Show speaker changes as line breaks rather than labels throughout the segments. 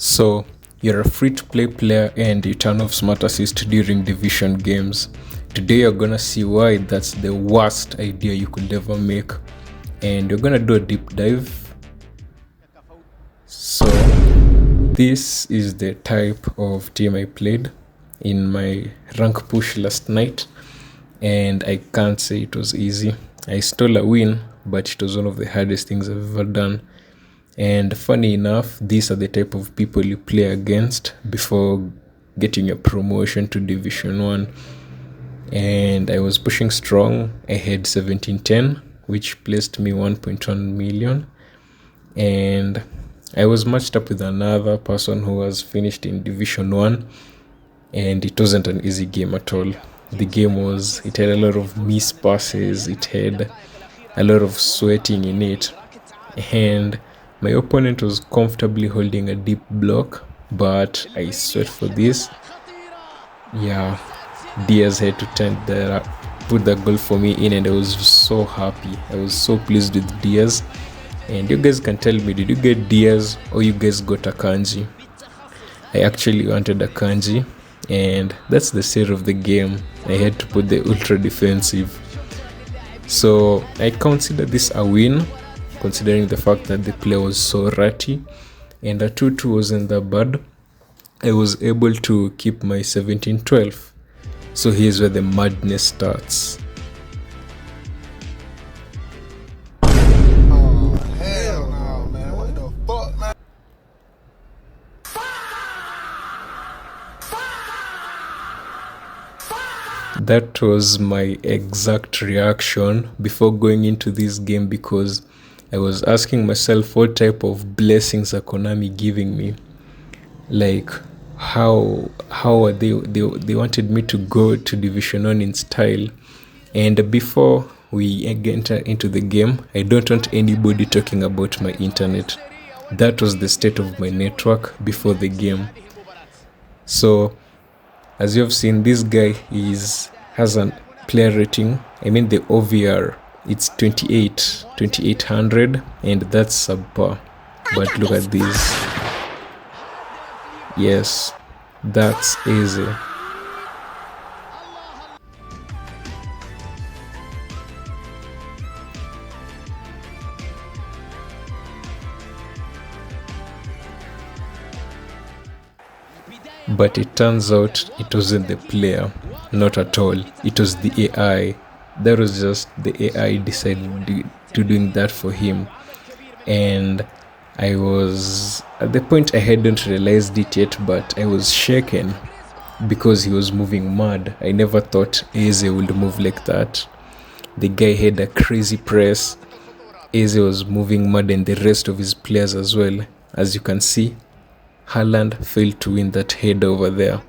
So, you're a free-to-play player and you turn off smart assist during division games. Today you're gonna see why that's the worst idea you could ever make, and you're gonna do a deep dive. So, this is the type of team I played in my rank push last night, and I can't say it was easy. I stole a win, but it was one of the hardest things I've ever done. And funny enough, these are the type of people you play against before getting a promotion to Division 1. And I was pushing strong. I had 1710, which placed me 1.1 million. And I was matched up with another person who was finished in Division 1. And it wasn't an easy game at all. The game it had a lot of missed passes. It had a lot of sweating in it. And my opponent was comfortably holding a deep block, but I sweat for this. Yeah, Diaz had to put the goal for me in, and I was so happy. I was so pleased with Diaz. And you guys can tell me, did you get Diaz or you guys got a Kanji? I actually wanted a Kanji, and that's the state of the game. I had to put the ultra defensive. So I consider this a win, considering the fact that the play was so ratty, and a 2-2 wasn't that bad. I was able to keep my 17-12. So here's where the madness starts.
Oh, hell no, man. What the fuck, man?
That was my exact reaction before going into this game, because I was asking myself what type of blessings are Konami giving me. Like, how are they wanted me to go to Division 1 in style. And before we enter into the game, I don't want anybody talking about my internet. That was the state of my network before the game. So, as you have seen, this guy has a player rating, I mean the OVR, it's 2800, and that's subpar. But look at this. Yes, that's easy. But it turns out it wasn't the player, not at all. It was the AI. That was just the AI decided to doing that for him. And I was, at the point I hadn't realized it yet, but I was shaken because he was moving mad. I never thought Eze would move like that. The guy had a crazy press. Eze was moving mad, and the rest of his players as well. As you can see, Haaland failed to win that header over there,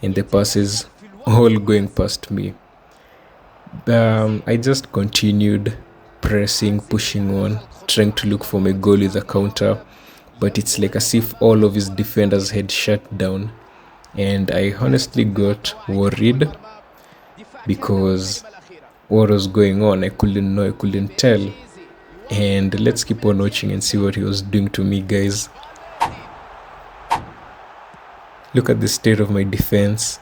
and the passes all going past me. I just continued pressing, pushing on, trying to look for my goal with a counter, but it's like as if all of his defenders had shut down, and I honestly got worried because what was going on, I couldn't know, I couldn't tell. And let's keep on watching and see what he was doing to me, guys. Look at the state of my defense.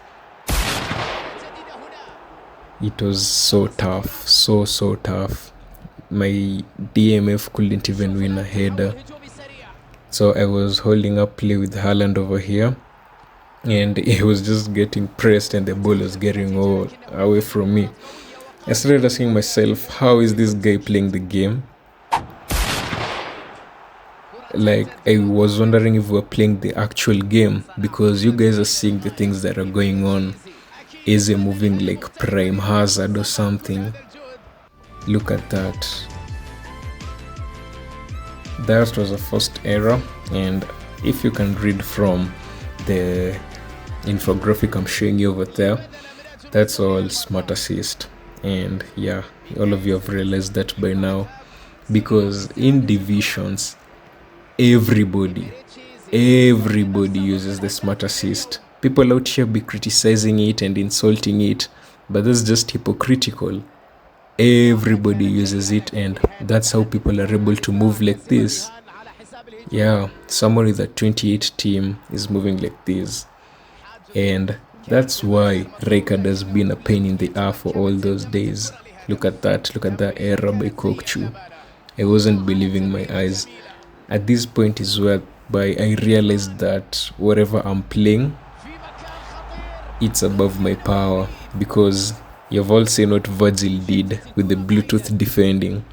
It was so tough, so tough. My DMF couldn't even win a header. So I was holding up play with Haaland over here, and he was just getting pressed and the ball was getting all away from me. I started asking myself, how is this guy playing the game? Like, I was wondering if we're playing the actual game, because you guys are seeing the things that are going on. Is he moving like Prime Hazard or something? Look at that. That was a first error, and if you can read from the infographic I'm showing you over there, that's all smart assist. And yeah, all of you have realized that by now, because in divisions, everybody uses the smart assist. People out here be criticizing it and insulting it, but that's just hypocritical. Everybody uses it, and that's how people are able to move like this. Yeah, someone with a 28 team is moving like this. And that's why Rijkaard has been a pain in the ass for all those days. Look at that. Look at that error by Kokchu. I wasn't believing my eyes. At this point is where I realized that whatever I'm playing, it's above my power, because you've all seen what Virgil did with the Bluetooth defending.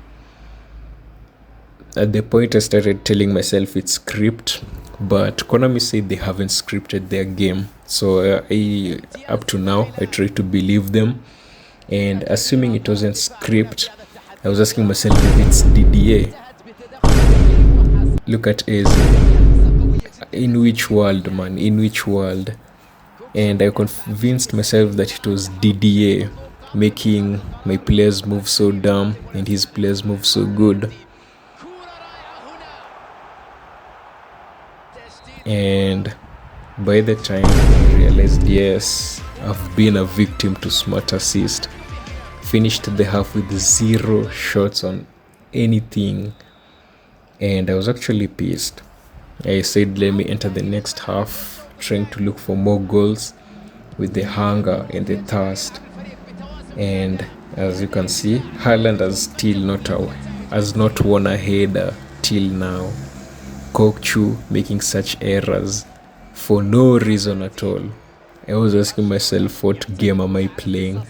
At the point I started telling myself it's script, but Konami said they haven't scripted their game. So up to now, I try to believe them. And assuming it wasn't script, I was asking myself if it's DDA. Look at Eze. In which world, man? In which world? And I convinced myself that it was DDA, making my players move so dumb and his players move so good. And by the time I realized, yes, I've been a victim to smart assist. Finished the half with 0 shots on anything, and I was actually pissed. I said, let me enter the next half trying to look for more goals with the hunger and the thirst. And as you can see, Haaland has not won a header till now. Kokchu making such errors for no reason at all. I was asking myself, what game am I playing?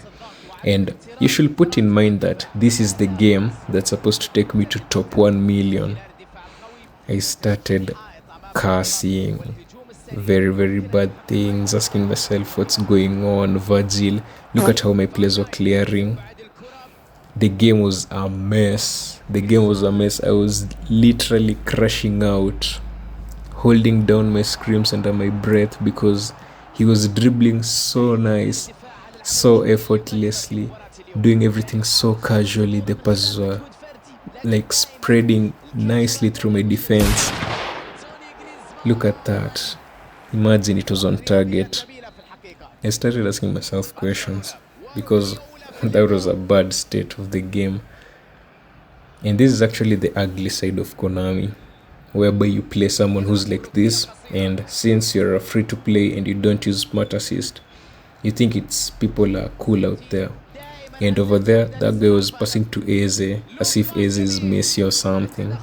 And you should put in mind that this is the game that's supposed to take me to top 1 million. I started cursing very, very bad things, asking myself what's going on. Virgil, look at how my players were clearing. The game was a mess. I was literally crashing out, holding down my screams under my breath because he was dribbling so nice, so effortlessly, doing everything so casually. The passes were like spreading nicely through my defense. Look at that. Imagine it was on target. I started asking myself questions because that was a bad state of the game. And this is actually the ugly side of Konami, whereby you play someone who's like this, and since you're a free to play and you don't use smart assist, you think it's people are cool out there. And over there, that guy was passing to Eze as if Eze is Messi or something,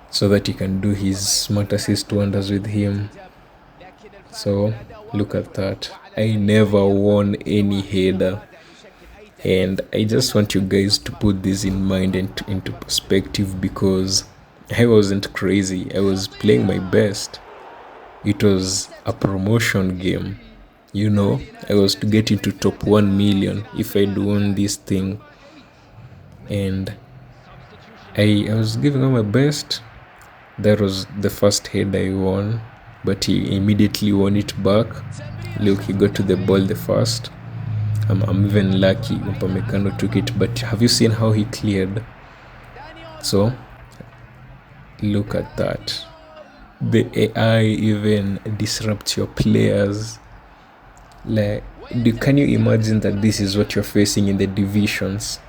so that he can do his smart assist wonders with him. So look at that. I never won any header. And I just want you guys to put this in mind and into perspective, because I wasn't crazy. I was playing my best. It was a promotion game. You know, I was to get into top 1 million if I'd won this thing. And I was giving all my best. That was the first head I won, but he immediately won it back. Look, he got to the ball the first. I'm even lucky Upamecano took it, but have you seen how he cleared? So look at that. The AI even disrupts your players. Like, can you imagine that this is what you're facing in the divisions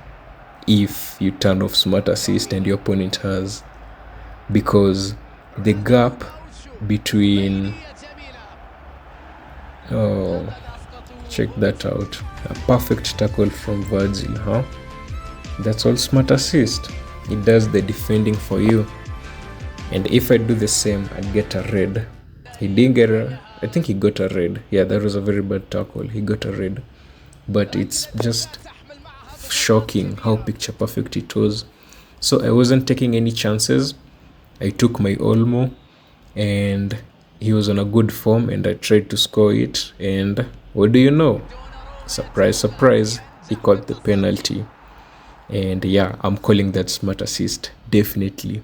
if you turn off smart assist and your opponent has? Because the gap between check that out. A perfect tackle from Virgil, huh? That's all smart assist. It does the defending for you. And if I do the same, I'd get a red. He didn't get I think he got a red. Yeah, that was a very bad tackle. He got a red. But it's just shocking how picture perfect it was. So I wasn't taking any chances. I took my Olmo, and he was on a good form, and I tried to score it. And what do you know? Surprise, surprise, he caught the penalty. And yeah, I'm calling that smart assist, definitely.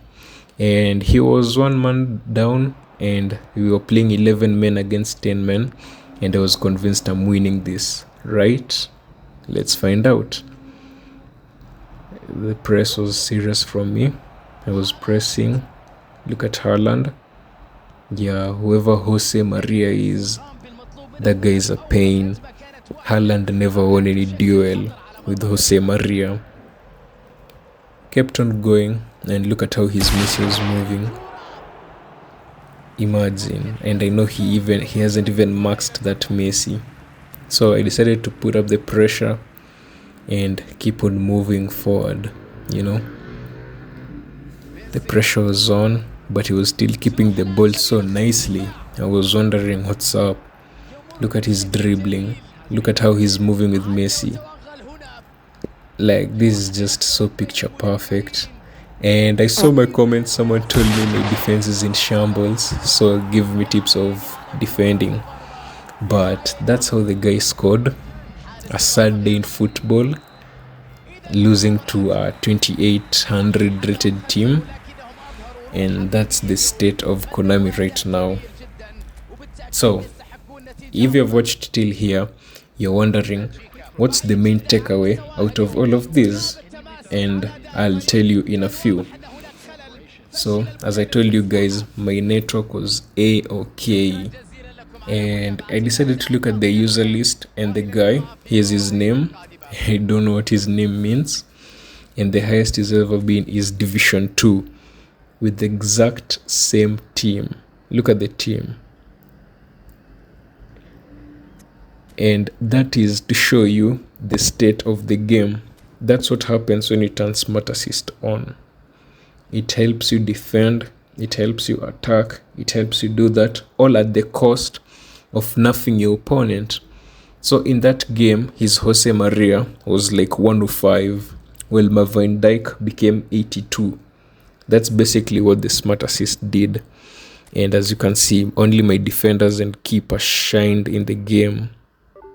And he was 1 man down, and we were playing 11 men against 10 men, and I was convinced I'm winning this, right? Let's find out. The press was serious from me. I was pressing. Look at Haaland. Yeah, whoever Jose Maria is, that guy is a pain. Haaland never won any duel with Jose Maria. Kept on going, and look at how his Messi was moving. Imagine. And I know he hasn't even maxed that Messi. So I decided to put up the pressure and keep on moving forward. The pressure was on, but he was still keeping the ball so nicely. I was wondering what's up. Look at his dribbling. Look at how he's moving with Messi. Like, this is just so picture perfect. And I saw my comments. Someone told me my defense is in shambles, so give me tips of defending. But that's how the guy scored. A sad day in football, losing to a 2800 rated team. And that's the state of Konami right now. So, if you've watched till here, you're wondering, what's the main takeaway out of all of this? And I'll tell you in a few. So, as I told you guys, my network was A-OK. And I decided to look at the user list, and the guy, here's his name. I don't know what his name means. And the highest he's ever been is Division 2. With the exact same team. Look at the team. And that is to show you the state of the game. That's what happens when you turn Smart Assist on. It helps you defend, it helps you attack, it helps you do that, all at the cost of nerfing your opponent. So in that game, his Jose Maria was like 105, while my Van Dijk became 82. That's basically what the Smart Assist did. And as you can see, only my defenders and keeper shined in the game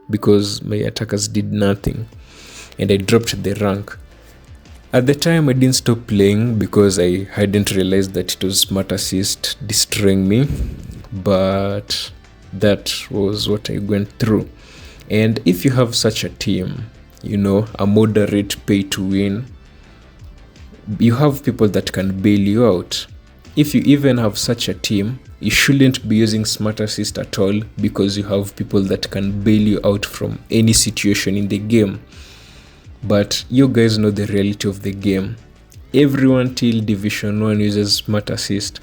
because my attackers did nothing. And I dropped the rank. At the time, I didn't stop playing because I hadn't realized that it was Smart Assist destroying me. But that was what I went through. And if you have such a team, a moderate pay to win, you have people that can bail you out. If you even have such a team, you shouldn't be using Smart Assist at all because you have people that can bail you out from any situation in the game. But you guys know the reality of the game. Everyone till Division 1 uses Smart Assist.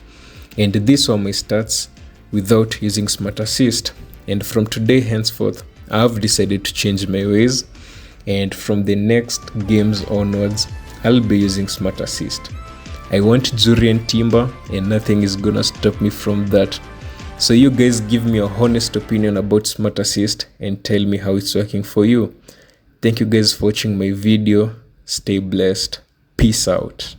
And these were my stats without using Smart Assist. And from today henceforth, I have decided to change my ways. And from the next games onwards, I'll be using Smart Assist. I want Jurien Timber and nothing is gonna stop me from that. So you guys give me a honest opinion about Smart Assist and tell me how it's working for you. Thank you guys for watching my video. Stay blessed. Peace out.